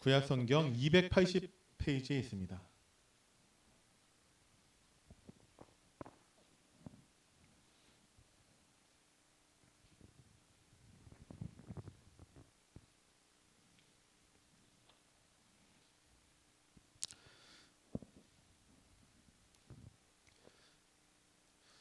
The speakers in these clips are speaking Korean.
구약 성경 280페이지에 있습니다.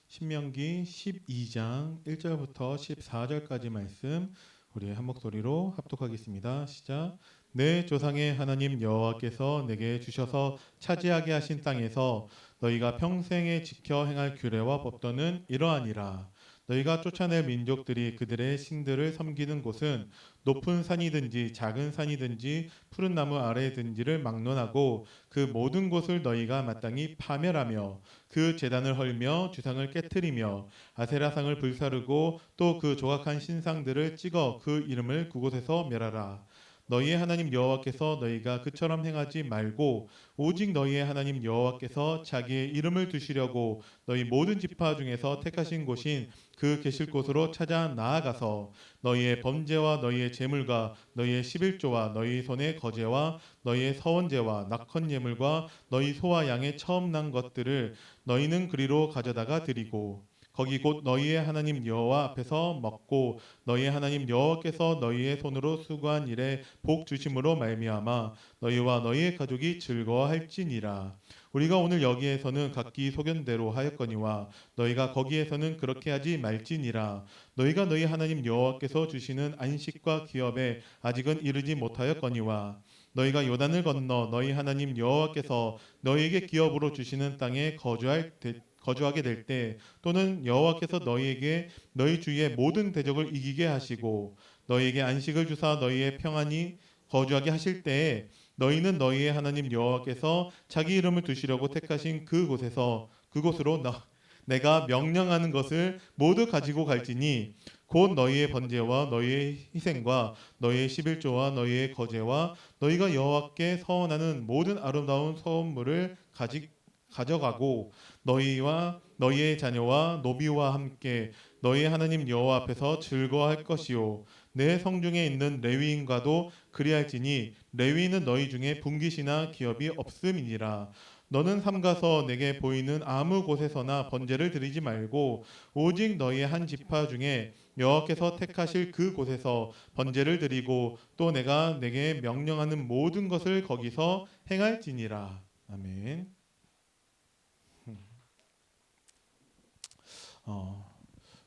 신명기 12장 1절부터 14절까지 말씀 우리 한 목소리로 합독하겠습니다. 시작. 내 조상의 하나님 여호와께서 내게 주셔서 차지하게 하신 땅에서 너희가 평생에 지켜 행할 규례와 법도는 이러하니라. 너희가 쫓아낼 민족들이 그들의 신들을 섬기는 곳은 높은 산이든지 작은 산이든지 푸른 나무 아래든지를 막론하고 그 모든 곳을 너희가 마땅히 파멸하며 그 제단을 헐며 주상을 깨뜨리며 아세라상을 불사르고 또 그 조각한 신상들을 찍어 그 이름을 그곳에서 멸하라. 너희의 하나님 여호와께서 너희가 그처럼 행하지 말고 오직 너희의 하나님 여호와께서 자기의 이름을 두시려고 너희 모든 지파 중에서 택하신 곳인 그 계실 곳으로 찾아 나아가서 너희의 범죄와 너희의 재물과 너희의 11조와 너희 손의 거제와 너희의 서원제와 낙헌 예물과 너희 소와 양의 처음 난 것들을 너희는 그리로 가져다가 드리고 거기 곧 너희의 하나님 여호와 앞에서 먹고 너희의 하나님 여호와께서 너희의 손으로 수고한 일에 복 주심으로 말미암아 너희와 너희의 가족이 즐거워할지니라. 우리가 오늘 여기에서는 각기 소견대로 하였거니와 너희가 거기에서는 그렇게 하지 말지니라. 너희가 너희 하나님 여호와께서 주시는 안식과 기업에 아직은 이르지 못하였거니와 너희가 요단을 건너 너희 하나님 여호와께서 너희에게 기업으로 주시는 땅에 거주하게 될 때 또는 여호와께서 너희에게 너희 주위의 모든 대적을 이기게 하시고 너희에게 안식을 주사 너희의 평안히 거주하게 하실 때에 너희는 너희의 하나님 여호와께서 자기 이름을 두시려고 택하신 그곳으로 내가 명령하는 것을 모두 가지고 갈지니 곧 너희의 번제와 너희의 희생과 너희의 11조와 너희의 거제와 너희가 여호와께 서원하는 모든 아름다운 서원물을 가져가고 너희와 너희의 자녀와 노비와 함께 너희 하나님 여호와 앞에서 즐거워할 것이요 내 성중에 있는 레위인과도 그리할지니 레위인은 너희 중에 분깃이나 기업이 없음이니라. 너는 삼가서 내게 보이는 아무 곳에서나 번제를 드리지 말고 오직 너희의 한 지파 중에 여호와께서 택하실 그 곳에서 번제를 드리고 또 내가 내게 명령하는 모든 것을 거기서 행할지니라. 아멘. 어,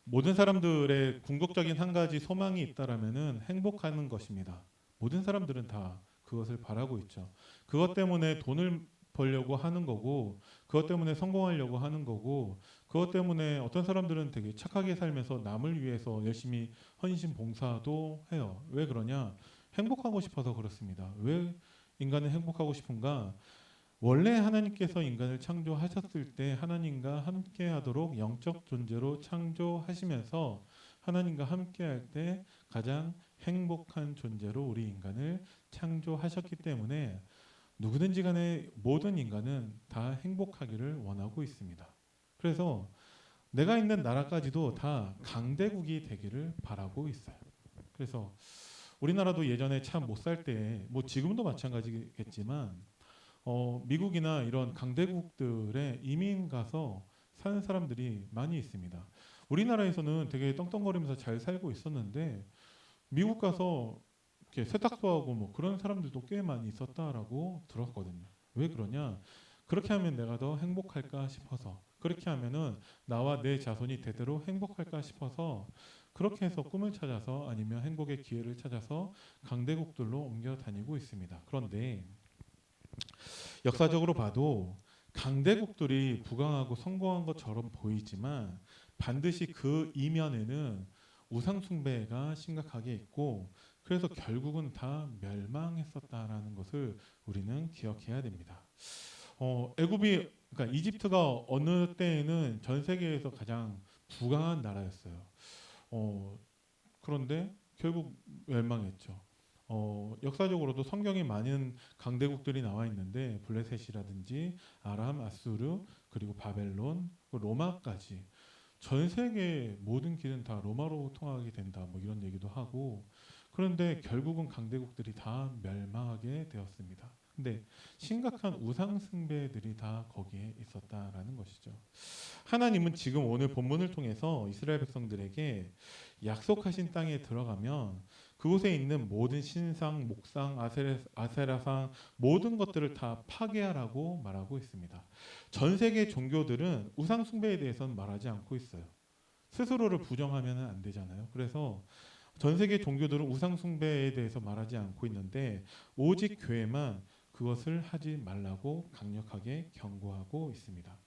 모든 사람들의 궁극적인 한 가지 소망이 있다라면은 행복하는 것입니다. 모든 사람들은 다 그것을 바라고 있죠. 그것 때문에 돈을 벌려고 하는 거고, 그것 때문에 성공하려고 하는 거고, 그것 때문에 어떤 사람들은 되게 착하게 살면서 남을 위해서 열심히 헌신 봉사도 해요. 왜 그러냐? 행복하고 싶어서 그렇습니다. 왜 인간은 행복하고 싶은가? 원래 하나님께서 인간을 창조하셨을 때 하나님과 함께하도록 영적 존재로 창조하시면서 하나님과 함께할 때 가장 행복한 존재로 우리 인간을 창조하셨기 때문에 누구든지 간에 모든 인간은 다 행복하기를 원하고 있습니다. 그래서 내가 있는 나라까지도 다 강대국이 되기를 바라고 있어요. 그래서 우리나라도 예전에 참 못 살 때, 뭐 지금도 마찬가지겠지만 미국이나 이런 강대국들의 이민 가서 사는 사람들이 많이 있습니다. 우리나라에서는 되게 떵떵거리면서 잘 살고 있었는데 미국 가서 이렇게 세탁소하고 뭐 그런 사람들도 꽤 많이 있었다라고 들었거든요. 왜 그러냐? 그렇게 하면 내가 더 행복할까 싶어서 그렇게 하면은 나와 내 자손이 대대로 행복할까 싶어서 그렇게 해서 꿈을 찾아서 아니면 행복의 기회를 찾아서 강대국들로 옮겨 다니고 있습니다. 그런데 역사적으로 봐도 강대국들이 부강하고 성공한 것처럼 보이지만 반드시 그 이면에는 우상 숭배가 심각하게 있고 그래서 결국은 다 멸망했었다라는 것을 우리는 기억해야 됩니다. 그러니까 이집트가 어느 때에는 전 세계에서 가장 부강한 나라였어요. 어, 그런데 결국 멸망했죠. 역사적으로도 성경에 많은 강대국들이 나와 있는데 블레셋이라든지 아람, 아수르, 그리고 바벨론, 로마까지 전 세계 모든 길은 다 로마로 통하게 된다. 뭐 이런 얘기도 하고 그런데 결국은 강대국들이 다 멸망하게 되었습니다. 근데 심각한 우상 숭배들이 다 거기에 있었다라는 것이죠. 하나님은 지금 오늘 본문을 통해서 이스라엘 백성들에게 약속하신 땅에 들어가면 그곳에 있는 모든 신상, 목상, 아세라상 모든 것들을 다 파괴하라고 말하고 있습니다. 전 세계 종교들은 우상 숭배에 대해서는 말하지 않고 있어요. 스스로를 부정하면 안 되잖아요. 그래서 전 세계 종교들은 우상 숭배에 대해서 말하지 않고 있는데 오직 교회만 그것을 하지 말라고 강력하게 경고하고 있습니다.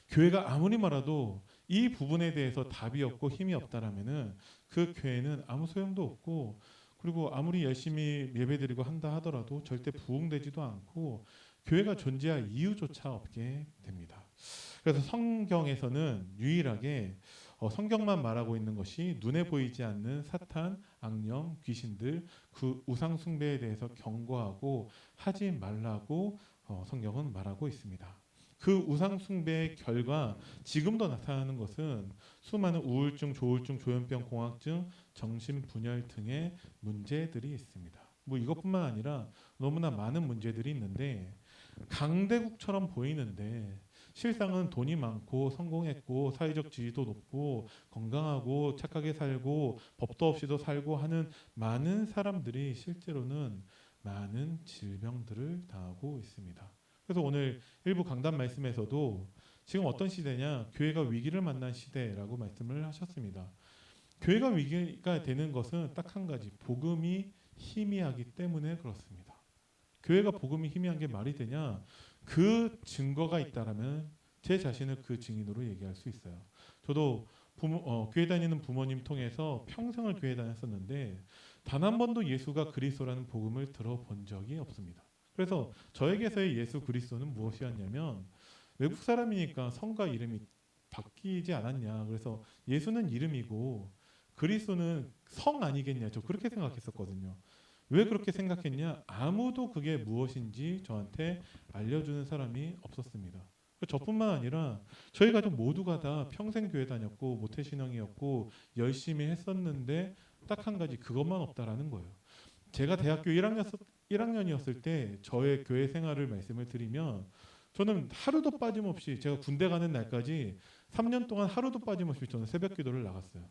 교회가 아무리 말해도 이 부분에 대해서 답이 없고 힘이 없다라면은 그 교회는 아무 소용도 없고 그리고 아무리 열심히 예배드리고 한다 하더라도 절대 부흥되지도 않고 교회가 존재할 이유조차 없게 됩니다. 그래서 성경에서는 유일하게 성경만 말하고 있는 것이 눈에 보이지 않는 사탄, 악령, 귀신들 그 우상 숭배에 대해서 경고하고 하지 말라고 성경은 말하고 있습니다. 그 우상 숭배의 결과 지금도 나타나는 것은 수많은 우울증, 조울증, 조현병, 공황증, 정신분열 등의 문제들이 있습니다. 뭐 이것뿐만 아니라 너무나 많은 문제들이 있는데 강대국처럼 보이는데 실상은 돈이 많고 성공했고 사회적 지위도 높고 건강하고 착하게 살고 법도 없이도 살고 하는 많은 사람들이 실제로는 많은 질병들을 당하고 있습니다. 그래서 오늘 일부 강단 말씀에서도 지금 어떤 시대냐 교회가 위기를 만난 시대라고 말씀을 하셨습니다. 교회가 위기가 되는 것은 딱 한 가지 복음이 희미하기 때문에 그렇습니다. 교회가 복음이 희미한 게 말이 되냐? 그 증거가 있다라면 제 자신을 그 증인으로 얘기할 수 있어요. 저도 교회 다니는 부모님 통해서 평생을 교회 다녔었는데 단 한 번도 예수가 그리스도라는 복음을 들어본 적이 없습니다. 그래서 저에게서의 예수 그리스도는 무엇이었냐면 외국 사람이니까 성과 이름이 바뀌지 않았냐. 그래서 예수는 이름이고 그리스도는 성 아니겠냐. 저 그렇게 생각했었거든요. 왜 그렇게 생각했냐? 아무도 그게 무엇인지 저한테 알려주는 사람이 없었습니다. 저뿐만 아니라 저희 가족 모두가 다 평생 교회 다녔고 모태신앙이었고 열심히 했었는데 딱 한 가지 그것만 없다라는 거예요. 제가 대학교 1학년이었을 때 저의 교회 생활을 말씀을 드리면 저는 하루도 빠짐없이 제가 군대 가는 날까지 3년 동안 하루도 빠짐없이 저는 새벽 기도를 나갔어요.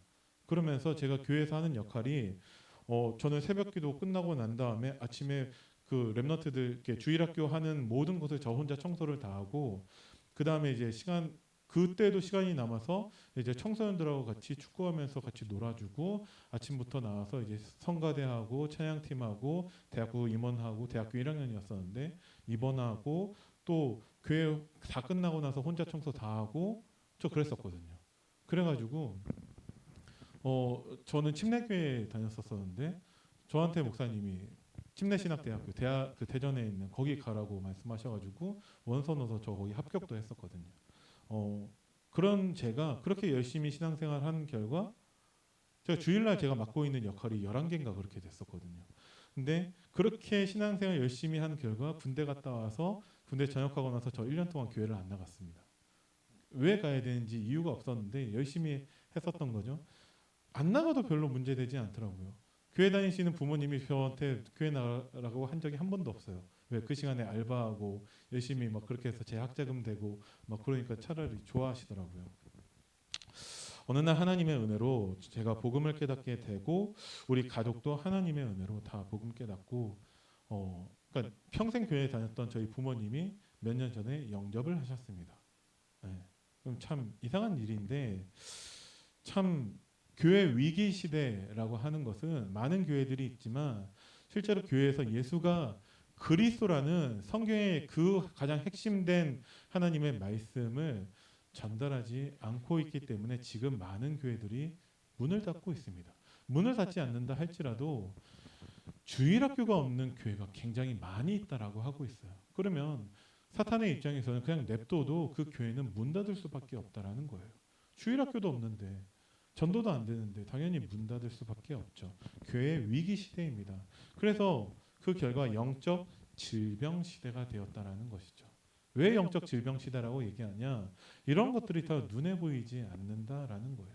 그러면서 제가 교회에서 하는 역할이 저는 새벽기도 끝나고 난 다음에 아침에 그 랩런트들 이렇게 주일학교 하는 모든 곳을 저 혼자 청소를 다 하고 그 다음에 이제 그때도 시간이 남아서 이제 청소년들하고 같이 축구하면서 같이 놀아주고 아침부터 나와서 이제 성가대하고 찬양팀하고 대학교 임원하고 대학교 1학년이었었는데 입원하고 또 교회 다 끝나고 나서 혼자 청소 다 하고 저 그랬었거든요. 그래가지고 저는 침례교회 다녔었었는데 저한테 목사님이 침례신학대학교 대학 그 대전에 있는 거기 가라고 말씀하셔가지고 원서 넣어서 저 거기 합격도 했었거든요. 그런 제가 그렇게 열심히 신앙생활 한 결과 제가 주일날 제가 맡고 있는 역할이 11개인가 그렇게 됐었거든요. 근데 그렇게 신앙생활 열심히 한 결과 군대 갔다 와서 군대 전역하고 나서 저 1년 동안 교회를 안 나갔습니다. 왜 가야 되는지 이유가 없었는데 열심히 했었던 거죠. 안 나가도 별로 문제되지 않더라고요. 교회 다니시는 부모님이 저한테 교회 나가라고 한 적이 한 번도 없어요. 왜 그 시간에 알바하고 열심히 막 그렇게 해서 제 학자금 되고 막 그러니까 차라리 좋아하시더라고요. 어느 날 하나님의 은혜로 제가 복음을 깨닫게 되고 우리 가족도 하나님의 은혜로 다 복음 깨닫고 그러니까 평생 교회 다녔던 저희 부모님이 몇 년 전에 영접을 하셨습니다. 네. 그럼 참 이상한 일인데 참 교회 위기 시대라고 하는 것은 많은 교회들이 있지만 실제로 교회에서 예수가 그리스도라는 성경의 그 가장 핵심된 하나님의 말씀을 전달하지 않고 있기 때문에 지금 많은 교회들이 문을 닫고 있습니다. 문을 닫지 않는다 할지라도 주일학교가 없는 교회가 굉장히 많이 있다라고 하고 있어요. 그러면 사탄의 입장에서는 그냥 냅둬도 그 교회는 문 닫을 수밖에 없다라는 거예요. 주일학교도 없는데 전도도 안 되는데 당연히 문 닫을 수밖에 없죠. 교회 위기 시대입니다. 그래서 그 결과 영적 질병 시대가 되었다라는 것이죠. 왜 영적 질병 시대라고 얘기하냐? 이런 것들이 다 눈에 보이지 않는다라는 거예요.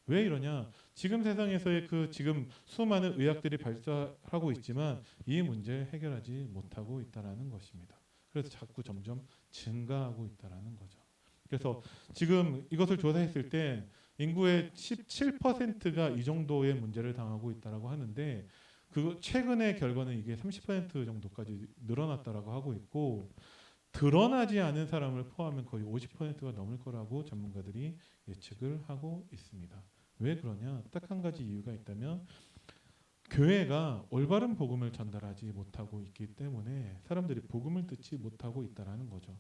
왜 이러냐? 지금 세상에서의 그 지금 수많은 의학들이 발달하고 있지만 이 문제를 해결하지 못하고 있다라는 것입니다. 그래서 자꾸 점점 증가하고 있다라는 거죠. 그래서 지금 이것을 조사했을 때 인구의 17%가 이 정도의 문제를 당하고 있다라고 하는데 그 최근의 결과는 이게 30% 정도까지 늘어났다라고 하고 있고 드러나지 않은 사람을 포함하면 거의 50%가 넘을 거라고 전문가들이 예측을 하고 있습니다. 왜 그러냐? 딱 한 가지 이유가 있다면 교회가 올바른 복음을 전달하지 못하고 있기 때문에 사람들이 복음을 듣지 못하고 있다라는 거죠.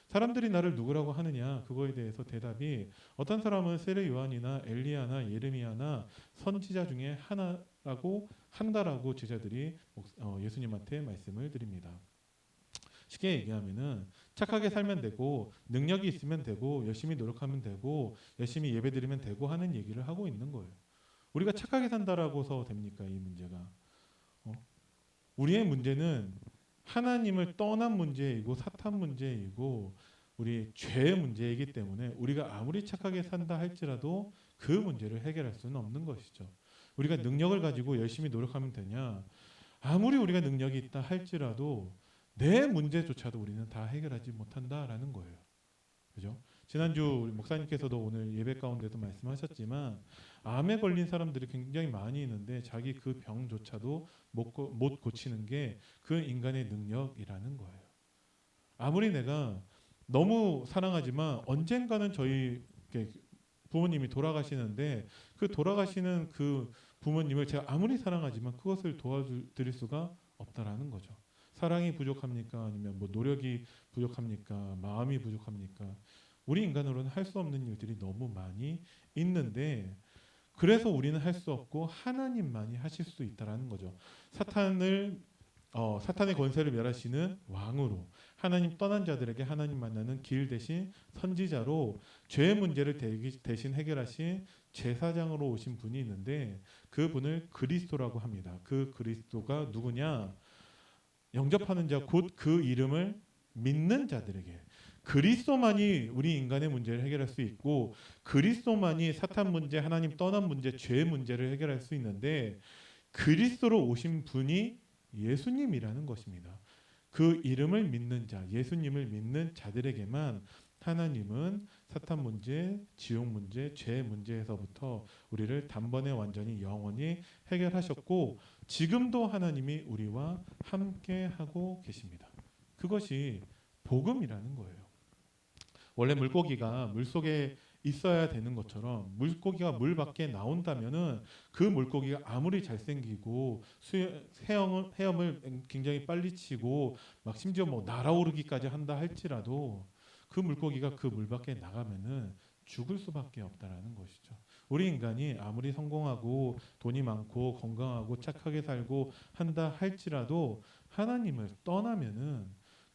사람들이 나를 누구라고 하느냐 그거에 대해서 대답이 어떤 사람은 세례 요한이나 엘리야나 예레미야나 선지자 중에 하나라고 한다라고 제자들이 예수님한테 말씀을 드립니다. 쉽게 얘기하면은 착하게 살면 되고 능력이 있으면 되고 열심히 노력하면 되고 열심히 예배드리면 되고 하는 얘기를 하고 있는 거예요. 우리가 착하게 산다라고서 됩니까 이 문제가? 어? 우리의 문제는 하나님을 떠난 문제이고 사탄 문제이고 우리 죄의 문제이기 때문에 우리가 아무리 착하게 산다 할지라도 그 문제를 해결할 수는 없는 것이죠. 우리가 능력을 가지고 열심히 노력하면 되냐? 아무리 우리가 능력이 있다 할지라도 내 문제조차도 우리는 다 해결하지 못한다라는 거예요. 그죠? 지난주 우리 목사님께서도 오늘 예배 가운데도 말씀하셨지만 암에 걸린 사람들이 굉장히 많이 있는데 자기 그 병조차도 못 고치는 게 그 인간의 능력이라는 거예요. 아무리 내가 너무 사랑하지만 언젠가는 저희 부모님이 돌아가시는데 그 돌아가시는 그 부모님을 제가 아무리 사랑하지만 그것을 도와드릴 수가 없다라는 거죠. 사랑이 부족합니까? 아니면 뭐 노력이 부족합니까? 마음이 부족합니까? 우리 인간으로는 할 수 없는 일들이 너무 많이 있는데 그래서 우리는 할 수 없고 하나님만이 하실 수 있다라는 거죠. 사탄의 권세를 멸하시는 왕으로 하나님 떠난 자들에게 하나님 만나는 길 대신 선지자로 죄의 문제를 대신 해결하신 제사장으로 오신 분이 있는데 그분을 그리스도라고 합니다. 그 그리스도가 누구냐? 영접하는 자 곧 그 이름을 믿는 자들에게 그리스도만이 우리 인간의 문제를 해결할 수 있고 그리스도만이 사탄 문제, 하나님 떠난 문제, 죄의 문제를 해결할 수 있는데 그리스도로 오신 분이 예수님이라는 것입니다. 그 이름을 믿는 자, 예수님을 믿는 자들에게만 하나님은 사탄 문제, 지옥 문제, 죄 문제에서부터 우리를 단번에 완전히 영원히 해결하셨고 지금도 하나님이 우리와 함께 하고 계십니다. 그것이 복음이라는 거예요. 원래 물고기가 물속에 있어야 되는 것처럼 물고기가 물 밖에 나온다면은 그 물고기가 아무리 잘생기고 헤엄을 굉장히 빨리 치고 막 심지어 뭐 날아오르기까지 한다 할지라도 그 물고기가 그 물 밖에 나가면은 죽을 수밖에 없다라는 것이죠. 우리 인간이 아무리 성공하고 돈이 많고 건강하고 착하게 살고 한다 할지라도 하나님을 떠나면은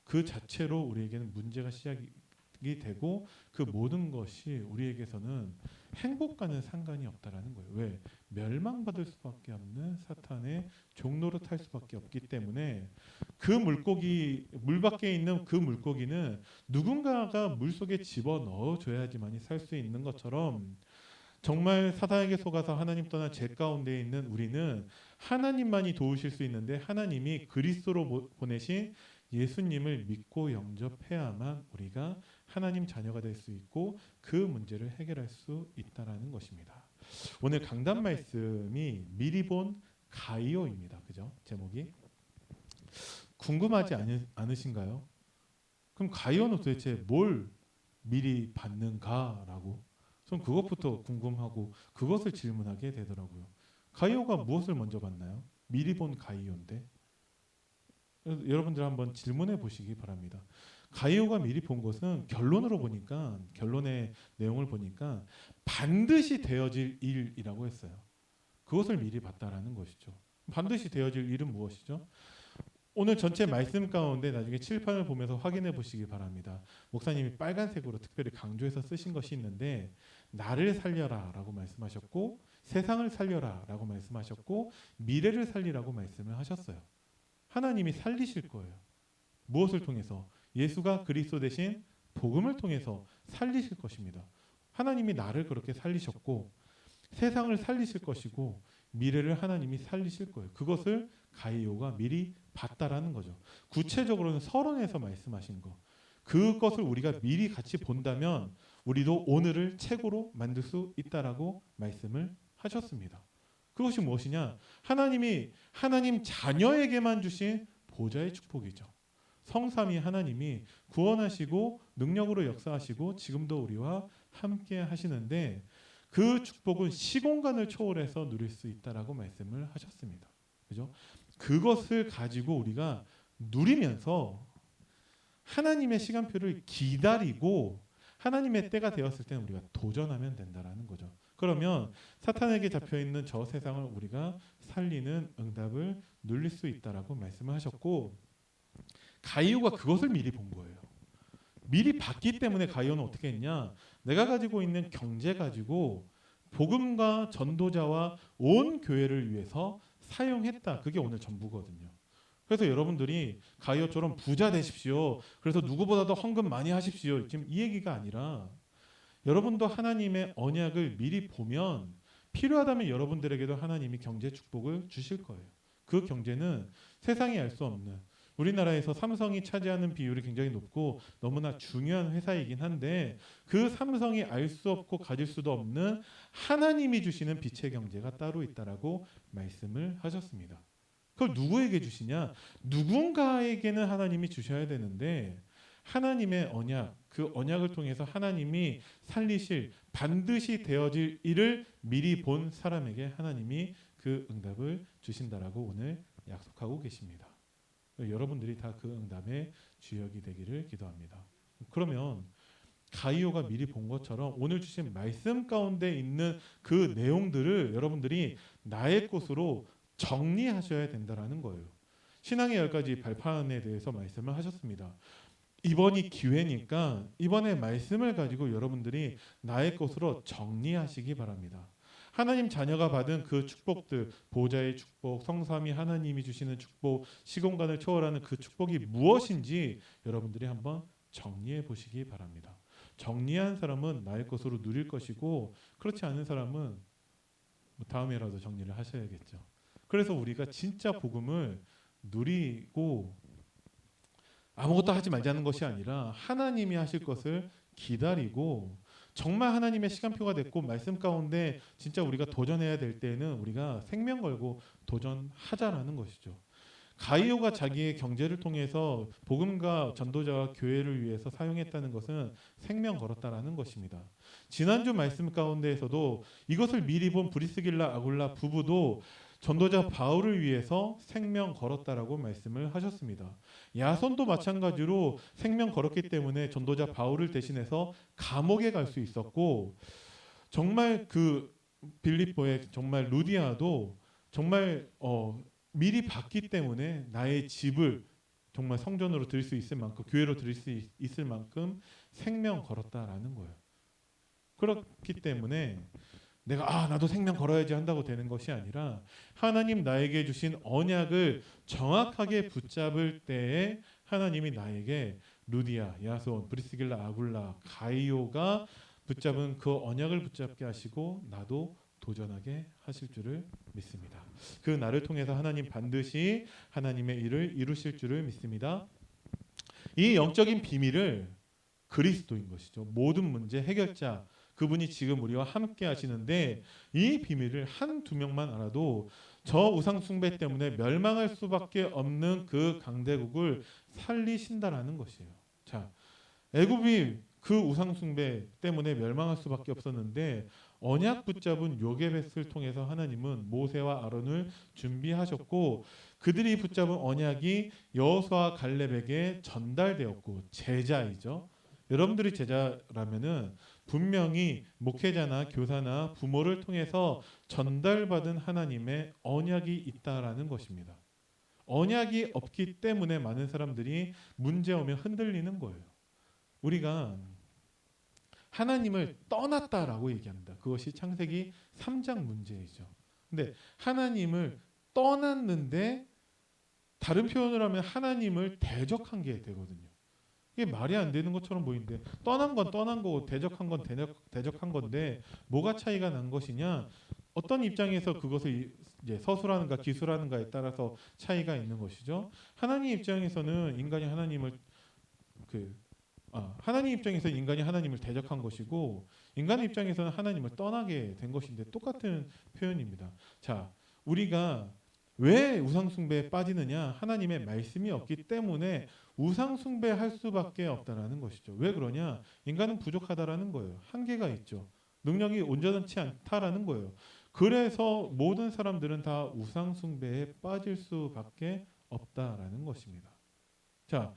그 자체로 우리에게는 문제가 시작이 되고 그 모든 것이 우리에게서는 행복과는 상관이 없다라는 거예요. 왜? 멸망받을 수밖에 없는 사탄의 종로로 탈 수밖에 없기 때문에 그 물고기 물 밖에 있는 그 물고기는 누군가가 물 속에 집어 넣어 줘야지만이 살 수 있는 것처럼 정말 사단에게 속아서 하나님 떠난 죄 가운데 있는 우리는 하나님만이 도우실 수 있는데 하나님이 그리스도로 보내신 예수님을 믿고 영접해야만 우리가 하나님 자녀가 될 수 있고 그 문제를 해결할 수 있다라는 것입니다. 오늘 강단 말씀이 미리 본 가이오입니다. 그죠? 제목이 궁금하지 않으신가요? 그럼 가이오는 도대체 뭘 미리 받는가라고 전 그것부터 궁금하고 그것을 질문하게 되더라고요. 가이오가 무엇을 먼저 받나요? 미리 본 가이오인데 여러분들 한번 질문해 보시기 바랍니다. 가이오가 미리 본 것은 결론으로 보니까 결론의 내용을 보니까 반드시 되어질 일이라고 했어요. 그것을 미리 봤다라는 것이죠. 반드시 되어질 일은 무엇이죠? 오늘 전체 말씀 가운데 나중에 칠판을 보면서 확인해 보시기 바랍니다. 목사님이 빨간색으로 특별히 강조해서 쓰신 것이 있는데 나를 살려라 라고 말씀하셨고 세상을 살려라 라고 말씀하셨고 미래를 살리라고 말씀을 하셨어요. 하나님이 살리실 거예요. 무엇을 통해서? 예수가 그리스도 대신 복음을 통해서 살리실 것입니다. 하나님이 나를 그렇게 살리셨고 세상을 살리실 것이고 미래를 하나님이 살리실 거예요. 그것을 가이오가 미리 봤다라는 거죠. 구체적으로는 서론에서 말씀하신 거. 그것을 우리가 미리 같이 본다면 우리도 오늘을 최고로 만들 수 있다라고 말씀을 하셨습니다. 그것이 무엇이냐? 하나님이 하나님 자녀에게만 주신 보좌의 축복이죠. 성삼위 하나님이 구원하시고 능력으로 역사하시고 지금도 우리와 함께 하시는데 그 축복은 시공간을 초월해서 누릴 수 있다라고 말씀을 하셨습니다. 그죠? 그것을 가지고 우리가 누리면서 하나님의 시간표를 기다리고 하나님의 때가 되었을 때는 우리가 도전하면 된다라는 거죠. 그러면 사탄에게 잡혀 있는 저 세상을 우리가 살리는 응답을 누릴 수 있다라고 말씀을 하셨고 가이오가 그것을 미리 본 거예요. 미리 봤기 때문에 가이오는 어떻게 했냐? 내가 가지고 있는 경제 가지고 복음과 전도자와 온 교회를 위해서 사용했다. 그게 오늘 전부거든요. 그래서 여러분들이 가이오처럼 부자 되십시오. 그래서 누구보다도 헌금 많이 하십시오. 지금 이 얘기가 아니라 여러분도 하나님의 언약을 미리 보면 필요하다면 여러분들에게도 하나님이 경제 축복을 주실 거예요. 그 경제는 세상이 알 수 없는 우리나라에서 삼성이 차지하는 비율이 굉장히 높고 너무나 중요한 회사이긴 한데 그 삼성이 알 수 없고 가질 수도 없는 하나님이 주시는 빛의 경제가 따로 있다라고 말씀을 하셨습니다. 그걸 누구에게 주시냐? 누군가에게는 하나님이 주셔야 되는데 하나님의 언약, 그 언약을 통해서 하나님이 살리실 반드시 되어질 일을 미리 본 사람에게 하나님이 그 응답을 주신다라고 오늘 약속하고 계십니다. 여러분들이 다 그 응답의 주역이 되기를 기도합니다. 그러면 가이오가 미리 본 것처럼 오늘 주신 말씀 가운데 있는 그 내용들을 여러분들이 나의 것으로 정리하셔야 된다라는 거예요. 신앙의 10가지 발판에 대해서 말씀을 하셨습니다. 이번이 기회니까 이번에 말씀을 가지고 여러분들이 나의 것으로 정리하시기 바랍니다. 하나님 자녀가 받은 그 축복들, 보좌의 축복, 성삼위 하나님이 주시는 축복, 시공간을 초월하는 그 축복이 무엇인지 여러분들이 한번 정리해 보시기 바랍니다. 정리한 사람은 나의 것으로 누릴 것이고 그렇지 않은 사람은 다음에라도 정리를 하셔야겠죠. 그래서 우리가 진짜 복음을 누리고 아무것도 하지 말자는 것이 아니라 하나님이 하실 것을 기다리고 정말 하나님의 시간표가 됐고 말씀 가운데 진짜 우리가 도전해야 될 때에는 우리가 생명 걸고 도전하자라는 것이죠. 가이오가 자기의 경제를 통해서 복음과 전도자와 교회를 위해서 사용했다는 것은 생명 걸었다라는 것입니다. 지난주 말씀 가운데에서도 이것을 미리 본 브리스길라 아굴라 부부도 전도자 바울을 위해서 생명 걸었다라고 말씀을 하셨습니다. 야손도 마찬가지로 생명 걸었기 때문에 전도자 바울을 대신해서 감옥에 갈 수 있었고 정말 그 빌립보의 정말 루디아도 정말 미리 봤기 때문에 나의 집을 정말 성전으로 드릴 수 있을 만큼 교회로 드릴 수 있을 만큼 생명 걸었다라는 거예요. 그렇기 때문에 내가 나도 생명 걸어야지 한다고 되는 것이 아니라 하나님 나에게 주신 언약을 정확하게 붙잡을 때에 하나님이 나에게 루디아, 야손, 브리스길라, 아굴라, 가이오가 붙잡은 그 언약을 붙잡게 하시고 나도 도전하게 하실 줄을 믿습니다. 그 나를 통해서 하나님 반드시 하나님의 일을 이루실 줄을 믿습니다. 이 영적인 비밀을 그리스도인 것이죠. 모든 문제 해결자 그분이 지금 우리와 함께 하시는데 이 비밀을 한두 명만 알아도 저 우상 숭배 때문에 멸망할 수밖에 없는 그 강대국을 살리신다라는 것이에요. 자, 애굽이 그 우상 숭배 때문에 멸망할 수밖에 없었는데 언약 붙잡은 요게벳을 통해서 하나님은 모세와 아론을 준비하셨고 그들이 붙잡은 언약이 여호수아 갈렙에게 전달되었고 제자이죠. 여러분들이 제자라면은 분명히 목회자나 교사나 부모를 통해서 전달받은 하나님의 언약이 있다라는 것입니다. 언약이 없기 때문에 많은 사람들이 문제 오면 흔들리는 거예요. 우리가 하나님을 떠났다라고 얘기합니다. 그것이 창세기 3장 문제이죠. 근데 하나님을 떠났는데 다른 표현을 하면 하나님을 대적한 게 되거든요. 이게 말이 안 되는 것처럼 보이는데 떠난 건 떠난 거고 대적한 건 대적한 건데 뭐가 차이가 난 것이냐? 어떤 입장에서 그것을 이제 서술하는가 기술하는가에 따라서 차이가 있는 것이죠. 하나님 입장에서는 인간이 그 하나님 입장에서 인간이 하나님을 대적한 것이고 인간의 입장에서는 하나님을 떠나게 된 것인데 똑같은 표현입니다. 자, 우리가 왜 우상 숭배에 빠지느냐? 하나님의 말씀이 없기 때문에 우상 숭배할 수밖에 없다라는 것이죠. 왜 그러냐? 인간은 부족하다라는 거예요. 한계가 있죠. 능력이 온전치 않다라는 거예요. 그래서 모든 사람들은 다 우상 숭배에 빠질 수밖에 없다라는 것입니다. 자,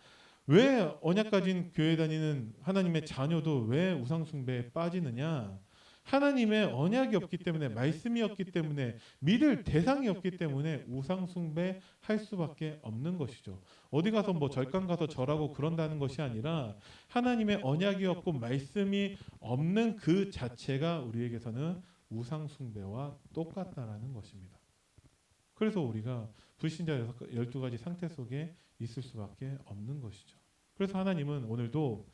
왜 언약 가진 교회 다니는 하나님의 자녀도 왜 우상 숭배에 빠지느냐? 하나님의 언약이 없기 때문에 말씀이 없기 때문에 믿을 대상이 없기 때문에 우상 숭배할 수밖에 없는 것이죠. 어디 가서 뭐 절간 가서 절하고 그런다는 것이 아니라 하나님의 언약이 없고 말씀이 없는 그 자체가 우리에게서는 우상 숭배와 똑같다라는 것입니다. 그래서 우리가 불신자 12가지 상태 속에 있을 수밖에 없는 것이죠. 그래서 하나님은 오늘도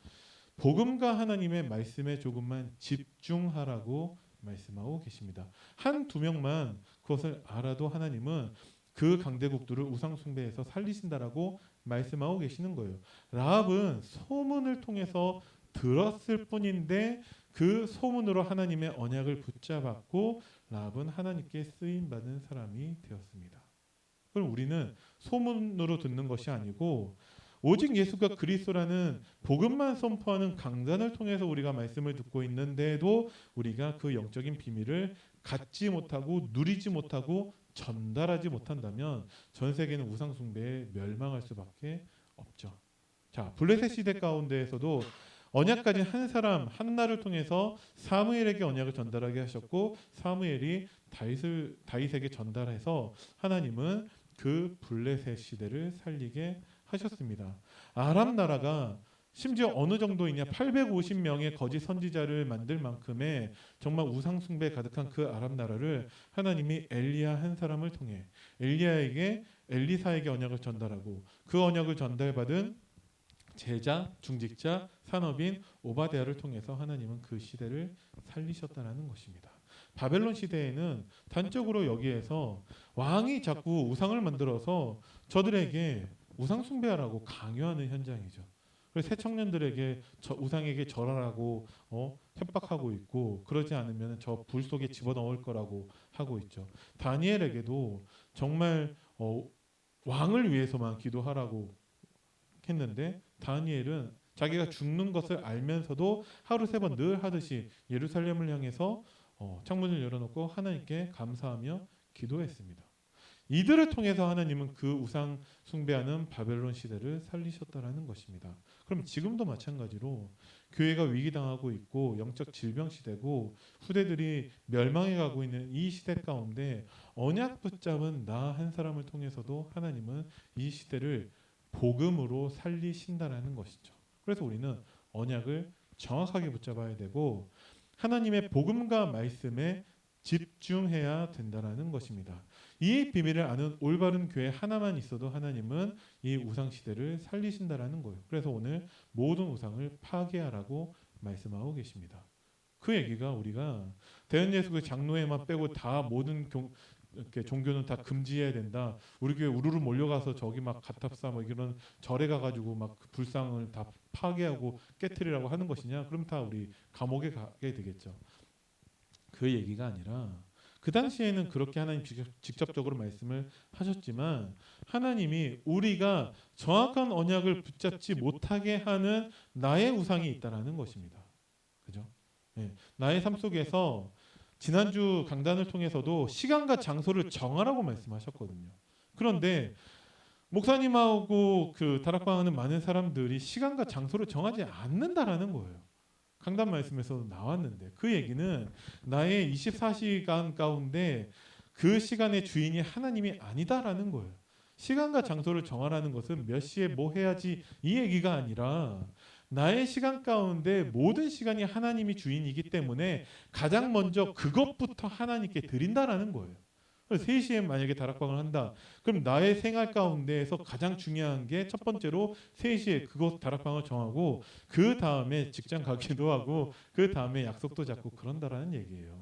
복음과 하나님의 말씀에 조금만 집중하라고 말씀하고 계십니다. 한두 명만 그것을 알아도 하나님은 그 강대국들을 우상 숭배에서 살리신다라고 말씀하고 계시는 거예요. 라합은 소문을 통해서 들었을 뿐인데 그 소문으로 하나님의 언약을 붙잡았고 라합은 하나님께 쓰임 받은 사람이 되었습니다. 그럼 우리는 소문으로 듣는 것이 아니고 오직 예수가 그리스도라는 복음만 선포하는 강단을 통해서 우리가 말씀을 듣고 있는데도 우리가 그 영적인 비밀을 갖지 못하고 누리지 못하고 전달하지 못한다면 전 세계는 우상 숭배에 멸망할 수밖에 없죠. 자, 블레셋 시대 가운데에서도 언약 가진 한 사람 한나를 통해서 사무엘에게 언약을 전달하게 하셨고 사무엘이 다윗에게 전달해서 하나님은 그 블레셋 시대를 살리게 하셨습니다. 아람 나라가 심지어 어느 정도이냐 850명의 거짓 선지자를 만들 만큼의 정말 우상 숭배 가득한 그 아람 나라를 하나님이 엘리야 한 사람을 통해 엘리사에게 언약을 전달하고 그 언약을 전달받은 제자, 중직자, 산업인 오바댜를 통해서 하나님은 그 시대를 살리셨다는 것입니다. 바벨론 시대에는 단적으로 여기에서 왕이 자꾸 우상을 만들어서 저들에게 우상 숭배하라고 강요하는 현장이죠. 그래서 새 청년들에게 우상에게 절하라고 협박하고 있고 그러지 않으면 저 불 속에 집어넣을 거라고 하고 있죠. 다니엘에게도 정말 왕을 위해서만 기도하라고 했는데 다니엘은 자기가 죽는 것을 알면서도 하루 3번 늘 하듯이 예루살렘을 향해서 창문을 열어놓고 하나님께 감사하며 기도했습니다. 이들을 통해서 하나님은 그 우상 숭배하는 바벨론 시대를 살리셨다라는 것입니다. 그럼 지금도 마찬가지로 교회가 위기당하고 있고 영적 질병 시대고 후대들이 멸망해 가고 있는 이 시대 가운데 언약 붙잡은 나 한 사람을 통해서도 하나님은 이 시대를 복음으로 살리신다라는 것이죠. 그래서 우리는 언약을 정확하게 붙잡아야 되고 하나님의 복음과 말씀에 집중해야 된다라는 것입니다. 이 비밀을 아는 올바른 교회 하나만 있어도 하나님은 이 우상 시대를 살리신다라는 거예요. 그래서 오늘 모든 우상을 파괴하라고 말씀하고 계십니다. 그 얘기가 우리가 대한예수교 장로회만 빼고 다 모든 이렇게 종교는 다 금지해야 된다. 우리 교회 우르르 몰려가서 저기 막 가탑사 뭐 이런 절에 가가지고 막 그 불상을 다 파괴하고 깨트리라고 하는 것이냐? 그럼 다 우리 감옥에 가게 되겠죠. 그 얘기가 아니라 그 당시에는 그렇게 하나님 직접적으로 말씀을 하셨지만 하나님이 우리가 정확한 언약을 붙잡지 못하게 하는 나의 우상이 있다라는 것입니다. 그죠? 네. 나의 삶 속에서 지난주 강단을 통해서도 시간과 장소를 정하라고 말씀하셨거든요. 그런데 목사님하고 그 다락방하는 많은 사람들이 시간과 장소를 정하지 않는다라는 거예요. 강단 말씀에서도 나왔는데 그 얘기는 나의 24시간 가운데 그 시간의 주인이 하나님이 아니다라는 거예요. 시간과 장소를 정하라는 것은 몇 시에 뭐 해야지 이 얘기가 아니라 나의 시간 가운데 모든 시간이 하나님이 주인이기 때문에 가장 먼저 그것부터 하나님께 드린다라는 거예요. 그래서 3시에 만약에 다락방을 한다. 그럼 나의 생활 가운데에서 가장 중요한 게 첫 번째로 3시에 그곳 다락방을 정하고 그 다음에 직장 가기도 하고 그 다음에 약속도 잡고 그런다라는 얘기예요.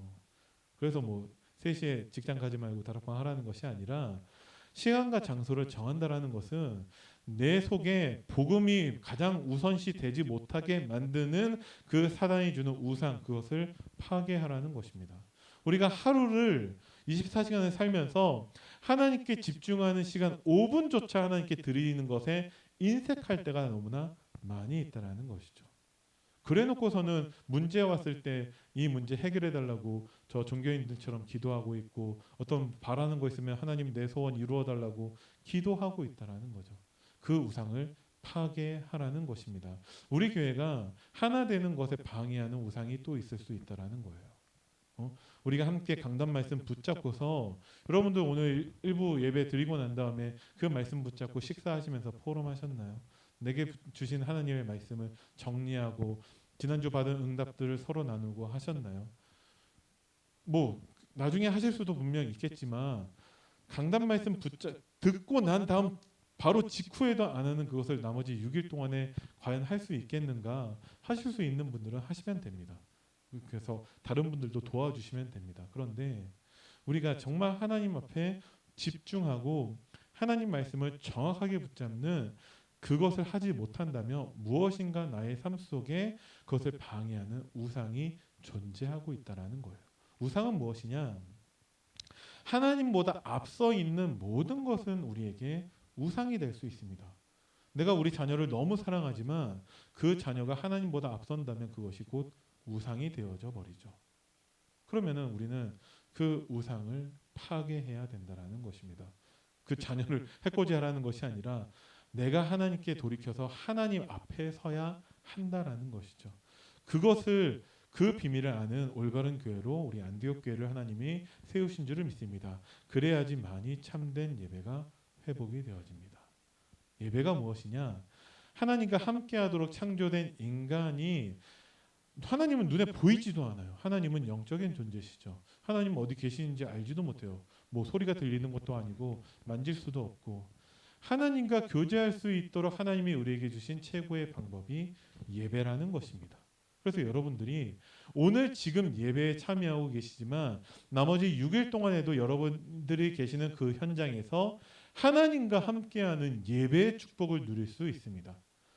그래서 뭐 3시에 직장 가지 말고 다락방 하라는 것이 아니라 시간과 장소를 정한다라는 것은 내 속에 복음이 가장 우선시 되지 못하게 만드는 그 사단이 주는 우상 그것을 파괴하라는 것입니다. 우리가 하루를 24시간을 살면서 하나님께 집중하는 시간 5분조차 하나님께 드리는 것에 인색할 때가 너무나 많이 있다라는 것이죠. 그래놓고서는 문제 왔을 때 이 문제 해결해 달라고 저 종교인들처럼 기도하고 있고 어떤 바라는 거 있으면 하나님 내 소원 이루어 달라고 기도하고 있다라는 거죠. 그 우상을 파괴하라는 것입니다. 우리 교회가 하나 되는 것에 방해하는 우상이 또 있을 수 있다라는 거예요. 우리가 함께 강단 말씀 붙잡고서 여러분들 오늘 일부 예배 드리고 난 다음에 그 말씀 붙잡고 식사하시면서 포럼하셨나요? 내게 주신 하나님의 말씀을 정리하고 지난주 받은 응답들을 서로 나누고 하셨나요? 뭐 나중에 하실 수도 분명 있겠지만 강단 말씀 듣고 난 다음 바로 직후에도 안 하는 그것을 나머지 6일 동안에 과연 할 수 있겠는가? 하실 수 있는 분들은 하시면 됩니다. 그래서 다른 분들도 도와주시면 됩니다. 그런데 우리가 정말 하나님 앞에 집중하고 하나님 말씀을 정확하게 붙잡는 그것을 하지 못한다면 무엇인가 나의 삶 속에 그것을 방해하는 우상이 존재하고 있다라는 거예요. 우상은 무엇이냐? 하나님보다 앞서 있는 모든 것은 우리에게 우상이 될 수 있습니다. 내가 우리 자녀를 너무 사랑하지만 그 자녀가 하나님보다 앞선다면 그것이 곧 우상이 되어져 버리죠. 그러면은 우리는 그 우상을 파괴해야 된다라는 것입니다. 그 자녀를 해코지하라는 것이 아니라 내가 하나님께 돌이켜서 하나님 앞에 서야 한다라는 것이죠. 그것을 그 비밀을 아는 올바른 교회로 우리 안디옥 교회를 하나님이 세우신 줄을 믿습니다. 그래야지만이 참된 예배가 회복이 되어집니다. 예배가 무엇이냐? 하나님과 함께하도록 창조된 인간이 하나님은 눈에 보이지도 않아요. 하나님은 영적인 존재시죠. 하나님은 어디 계시는지 알지도 못해요. 뭐 소리가 들리는 것도 아니고 만질 수도 없고 하나님과 교제할 수 있도록 하나님이 우리에게 주신 최고의 방법이 예배라는 것입니다. 그래서 여러분들이 오늘 지금 예배에 참여하고 계시지만 나머지 6일 동안에도 여러분들이 계시는 그 현장에서 하나님과 함께하는 예배의 축복을 누릴 수 있습니다.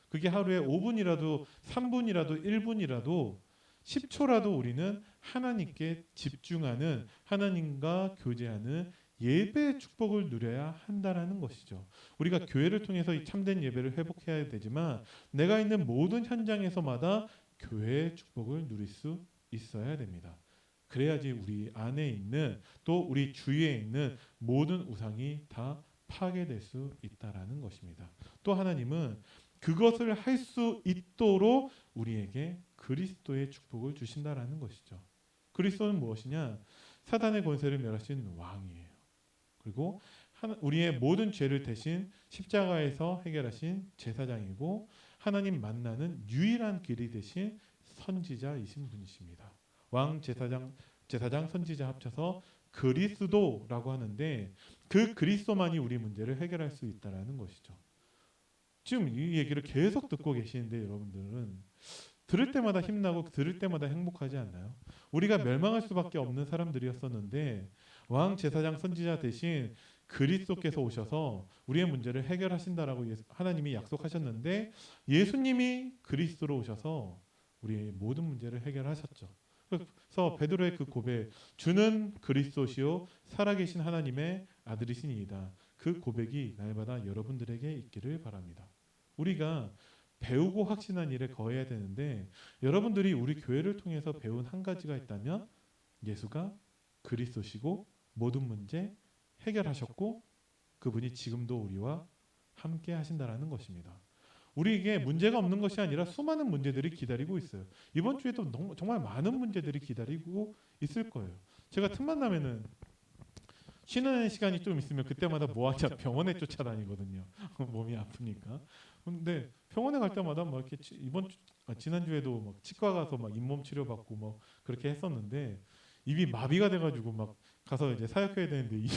그게 하루에 5분이라도 3분이라도 1분이라도 10초라도 우리는 하나님께 집중하는 하나님과 교제하는 예배의 축복을 누려야 한다라는 것이죠. 우리가 교회를 통해서 이 참된 예배를 회복해야 되지만 내가 있는 모든 현장에서마다 교회의 축복을 누릴 수 있어야 됩니다. 그래야지 우리 안에 있는 또 우리 주위에 있는 모든 우상이 다 파괴될 수 있다라는 것입니다. 또 하나님은 그것을 할 수 있도록 우리에게 그리스도의 축복을 주신다라는 것이죠. 그리스도는 무엇이냐? 사단의 권세를 멸하신 왕이에요. 그리고 우리의 모든 죄를 대신 십자가에서 해결하신 제사장이고 하나님 만나는 유일한 길이 되신 선지자이신 분이십니다. 왕, 제사장, 선지자 합쳐서 그리스도라고 하는데 그 그리스도만이 우리 문제를 해결할 수 있다라는 것이죠. 지금 이 얘기를 계속 듣고 계시는데 여러분들은 들을 때마다 힘나고 들을 때마다 행복하지 않나요? 우리가 멸망할 수밖에 없는 사람들이었었는데 왕, 제사장, 선지자 대신 그리스도께서 오셔서 우리의 문제를 해결하신다라고 하나님이 약속하셨는데 예수님이 그리스도로 오셔서 우리의 모든 문제를 해결하셨죠. 그래서 베드로의 그 고백, 주는 그리스도시요 살아계신 하나님의 아들이시니이다. 그 고백이 날마다 여러분들에게 있기를 바랍니다. 우리가 배우고 확신한 일에 거해야 되는데 여러분들이 우리 교회를 통해서 배운 한 가지가 있다면 예수가 그리스도시고 모든 문제 해결하셨고 그분이 지금도 우리와 함께 하신다라는 것입니다. 우리에게 문제가 없는 것이 아니라 수많은 문제들이 기다리고 있어요. 이번 주에도 정말 많은 문제들이 기다리고 있을 거예요. 제가 틈만 나면은 쉬는 시간이 좀 있으면 그때마다 뭐하냐 병원에 쫓아다니거든요. 몸이 아프니까. 근데 병원에 갈 때마다 막 이렇게 지난주에도 막 치과 가서 막 잇몸 치료 받고 뭐 그렇게 했었는데 입이 마비가 돼가지고 막 가서 이제 사역해야 되는데 이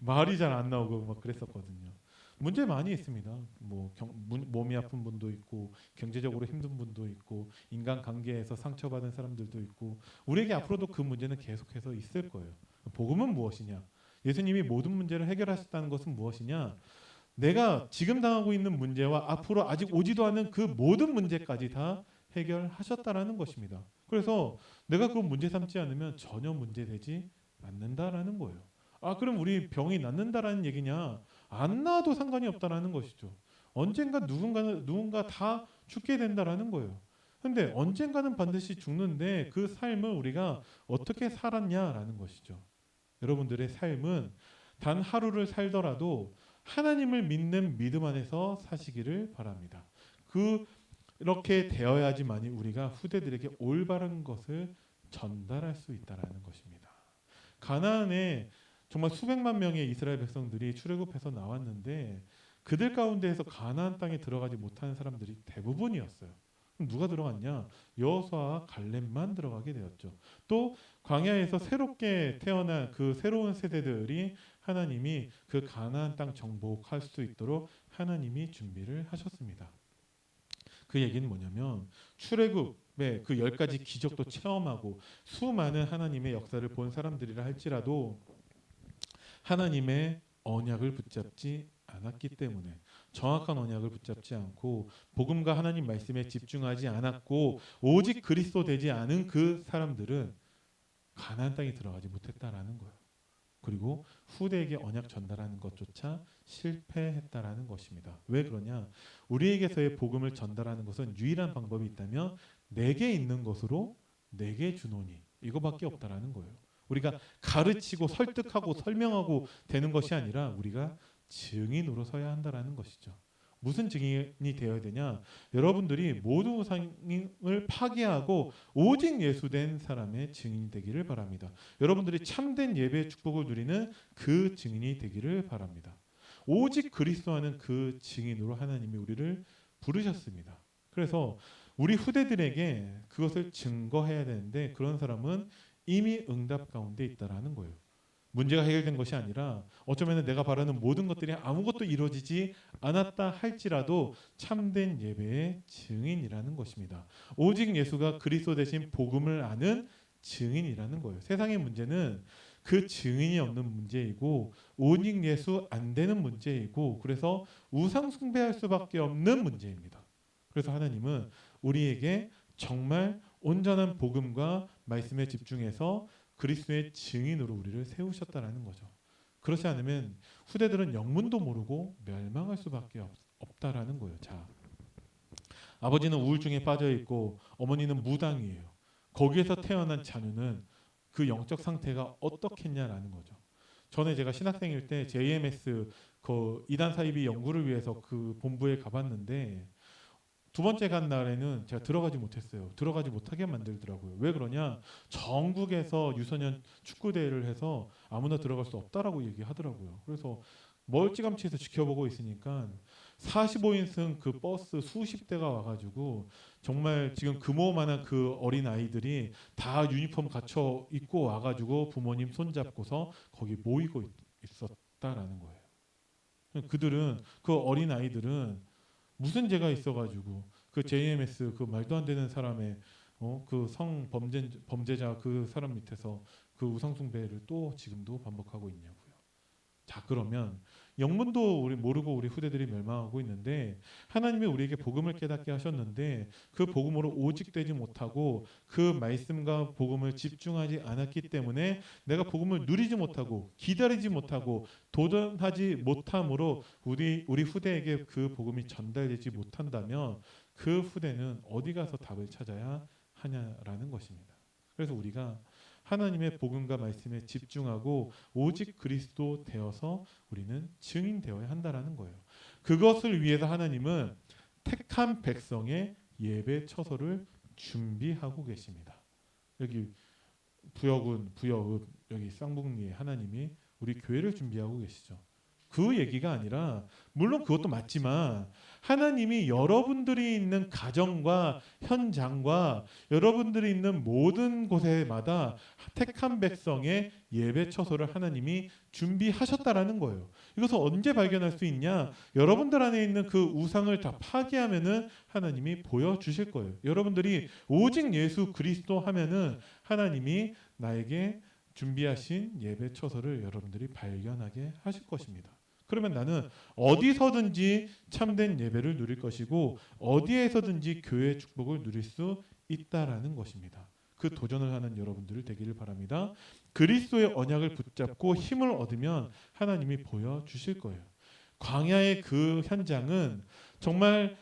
말이 잘 안 나오고 막 그랬었거든요. 문제 많이 있습니다. 뭐 몸이 아픈 분도 있고 경제적으로 힘든 분도 있고 인간 관계에서 상처받은 사람들도 있고 우리에게 앞으로도 그 문제는 계속해서 있을 거예요. 복음은 무엇이냐? 예수님이 모든 문제를 해결하셨다는 것은 무엇이냐? 내가 지금 당하고 있는 문제와 앞으로 아직 오지도 않은 그 모든 문제까지 다 해결하셨다라는 것입니다. 그래서 내가 그 문제 삼지 않으면 전혀 문제되지 않는다라는 거예요. 아, 그럼 우리 병이 낫는다라는 얘기냐? 안 나아도 상관이 없다라는 것이죠. 언젠가 누군가 다 죽게 된다라는 거예요. 근데 언젠가는 반드시 죽는데 그 삶을 우리가 어떻게 살았냐라는 것이죠. 여러분들의 삶은 단 하루를 살더라도 하나님을 믿는 믿음 안에서 사시기를 바랍니다. 그렇게 되어야지만이 우리가 후대들에게 올바른 것을 전달할 수 있다라는 것입니다. 가나안에 정말 수백만 명의 이스라엘 백성들이 출애굽해서 나왔는데 그들 가운데에서 가나안 땅에 들어가지 못하는 사람들이 대부분이었어요. 그럼 누가 들어갔냐? 여호수아와 갈렙만 들어가게 되었죠. 또 광야에서 새롭게 태어난 그 새로운 세대들이 하나님이 그 가나안 땅 정복할 수 있도록 하나님이 준비를 하셨습니다. 그 얘기는 뭐냐면 출애굽의 그 10가지 기적도 체험하고 수많은 하나님의 역사를 본 사람들이라 할지라도 하나님의 언약을 붙잡지 않았기 때문에 정확한 언약을 붙잡지 않고 복음과 하나님 말씀에 집중하지 않았고 오직 그리스도 되지 않은 그 사람들은 가나안 땅에 들어가지 못했다라는 거예요. 그리고 후대에게 언약 전달하는 것조차 실패했다라는 것입니다. 왜 그러냐? 우리에게서의 복음을 전달하는 것은 유일한 방법이 있다면 내게 있는 것으로 내게 주노니 이거밖에 없다라는 거예요. 우리가 가르치고 설득하고 설명하고 되는 것이 아니라 우리가 증인으로 서야 한다라는 것이죠. 무슨 증인이 되어야 되냐? 여러분들이 모든 우상을 파괴하고 오직 예수된 사람의 증인이 되기를 바랍니다. 여러분들이 참된 예배의 축복을 누리는 그 증인이 되기를 바랍니다. 오직 그리스도하는 그 증인으로 하나님이 우리를 부르셨습니다. 그래서 우리 후대들에게 그것을 증거해야 되는데 그런 사람은 이미 응답 가운데 있다라는 거예요. 문제가 해결된 것이 아니라 어쩌면 내가 바라는 모든 것들이 아무것도 이루어지지 않았다 할지라도 참된 예배의 증인이라는 것입니다. 오직 예수가 그리스도 대신 복음을 아는 증인이라는 거예요. 세상의 문제는 그 증인이 없는 문제이고 오직 예수 안 되는 문제이고 그래서 우상 숭배할 수밖에 없는 문제입니다. 그래서 하나님은 우리에게 정말 온전한 복음과 말씀에 집중해서 그리스도의 증인으로 우리를 세우셨다라는 거죠. 그렇지 않으면 후대들은 영문도 모르고 멸망할 수밖에 없다라는 거예요. 자, 아버지는 우울증에 빠져 있고 어머니는 무당이에요. 거기에서 태어난 자녀는 그 영적 상태가 어떻겠냐라는 거죠. 전에 제가 신학생일 때 JMS 그 이단 사이비 연구를 위해서 그 본부에 가봤는데 두 번째 간 날에는 제가 들어가지 못했어요. 들어가지 못하게 만들더라고요. 왜 그러냐? 전국에서 유소년 축구 대회를 해서 아무나 들어갈 수 없다라고 얘기하더라고요. 그래서 멀찌감치해서 지켜보고 있으니까 45인승 그 버스 수십 대가 와가지고 정말 지금 금오만한 그 어린 아이들이 다 유니폼 갖춰 입고 와가지고 부모님 손잡고서 거기 모이고 있었다라는 거예요. 그들은 그 어린 아이들은 무슨 죄가 있어가지고 그 JMS 그 말도 안 되는 사람의 그 범죄자 그 사람 밑에서 그 우상숭배를 또 지금도 반복하고 있냐고요. 자, 그러면 영문도 우리 모르고 우리 후대들이 멸망하고 있는데 하나님이 우리에게 복음을 깨닫게 하셨는데 그 복음으로 오직 되지 못하고 그 말씀과 복음을 집중하지 않았기 때문에 내가 복음을 누리지 못하고 기다리지 못하고 도전하지 못함으로 우리 후대에게 그 복음이 전달되지 못한다면 그 후대는 어디 가서 답을 찾아야 하냐라는 것입니다. 그래서 우리가 하나님의 복음과 말씀에 집중하고 오직 그리스도 되어서 우리는 증인 되어야 한다라는 거예요. 그것을 위해서 하나님은 택한 백성의 예배 처소를 준비하고 계십니다. 여기 부여읍 여기 쌍북리에 하나님이 우리 교회를 준비하고 계시죠. 그 얘기가 아니라, 물론 그것도 맞지만 하나님이 여러분들이 있는 가정과 현장과 여러분들이 있는 모든 곳에마다 택한 백성의 예배 처소를 하나님이 준비하셨다라는 거예요. 이것을 언제 발견할 수 있냐? 여러분들 안에 있는 그 우상을 다 파괴하면은 하나님이 보여주실 거예요. 여러분들이 오직 예수 그리스도 하면은 하나님이 나에게 준비하신 예배 처소를 여러분들이 발견하게 하실 것입니다. 그러면 나는 어디서든지 참된 예배를 누릴 것이고 어디에서든지 교회의 축복을 누릴 수 있다라는 것입니다. 그 도전을 하는 여러분들 되기를 바랍니다. 그리스도의 언약을 붙잡고 힘을 얻으면 하나님이 보여주실 거예요. 광야의 그 현장은 정말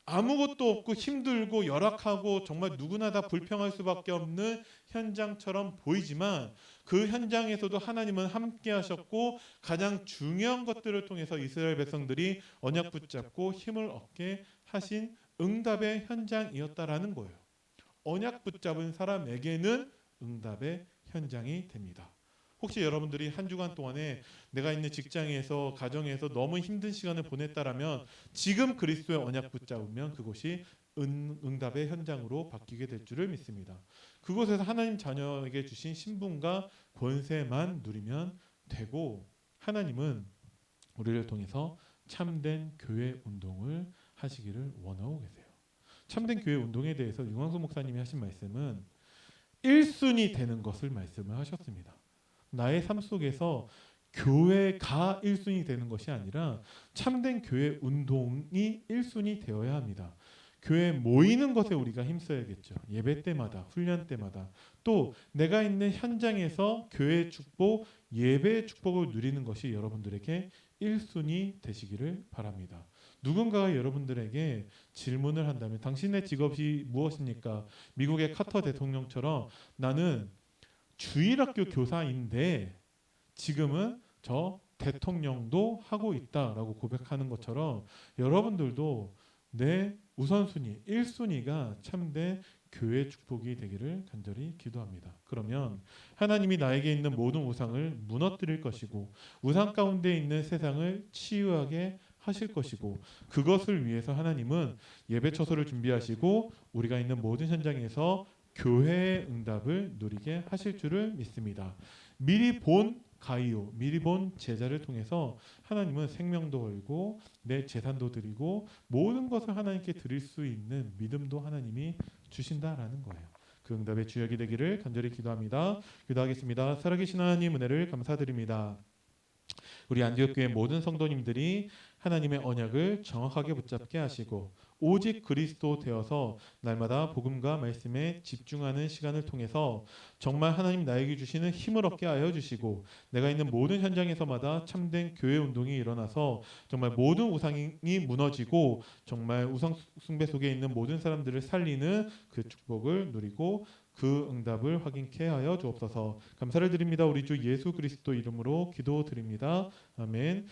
아무것도 없고 힘들고 열악하고 정말 누구나 다 불평할 수밖에 없는 현장처럼 보이지만 그 현장에서도 하나님은 함께 하셨고 가장 중요한 것들을 통해서 이스라엘 백성들이 언약 붙잡고 힘을 얻게 하신 응답의 현장이었다라는 거예요. 언약 붙잡은 사람에게는 응답의 현장이 됩니다. 혹시 여러분들이 한 주간 동안에 내가 있는 직장에서 가정에서 너무 힘든 시간을 보냈다라면 지금 그리스도의 언약 붙잡으면 그곳이 응답의 현장으로 바뀌게 될 줄을 믿습니다. 그곳에서 하나님 자녀에게 주신 신분과 권세만 누리면 되고 하나님은 우리를 통해서 참된 교회 운동을 하시기를 원하고 계세요. 참된 교회 운동에 대해서 윤광수 목사님이 하신 말씀은 1순위 되는 것을 말씀을 하셨습니다. 나의 삶 속에서 교회가 1순위 되는 것이 아니라 참된 교회 운동이 1순위 되어야 합니다. 교회에 모이는 것에 우리가 힘써야겠죠. 예배 때마다, 훈련 때마다, 또 내가 있는 현장에서 교회의 축복, 예배의 축복을 누리는 것이 여러분들에게 1순위 되시기를 바랍니다. 누군가가 여러분들에게 질문을 한다면 당신의 직업이 무엇입니까? 미국의 카터 대통령처럼 나는 주일학교 교사인데 지금은 저 대통령도 하고 있다라고 고백하는 것처럼 여러분들도 내 우선순위 1순위가 참된 교회 축복이 되기를 간절히 기도합니다. 그러면 하나님이 나에게 있는 모든 우상을 무너뜨릴 것이고 우상 가운데 있는 세상을 치유하게 하실 것이고 그것을 위해서 하나님은 예배 처소를 준비하시고 우리가 있는 모든 현장에서 교회의 응답을 누리게 하실 줄을 믿습니다. 미리 본 가이오, 미리 본 제자를 통해서 하나님은 생명도 걸고 내 재산도 드리고 모든 것을 하나님께 드릴 수 있는 믿음도 하나님이 주신다라는 거예요. 그 응답의 주역이 되기를 간절히 기도합니다. 기도하겠습니다. 살아계신 하나님 은혜를 감사드립니다. 우리 안디옥교회 모든 성도님들이 하나님의 언약을 정확하게 붙잡게 하시고 오직 그리스도 되어서 날마다 복음과 말씀에 집중하는 시간을 통해서 정말 하나님 나에게 주시는 힘을 얻게 하여 주시고 내가 있는 모든 현장에서마다 참된 교회 운동이 일어나서 정말 모든 우상이 무너지고 정말 우상 숭배 속에 있는 모든 사람들을 살리는 그 축복을 누리고 그 응답을 확인케 하여 주옵소서. 감사를 드립니다. 우리 주 예수 그리스도 이름으로 기도드립니다. 아멘.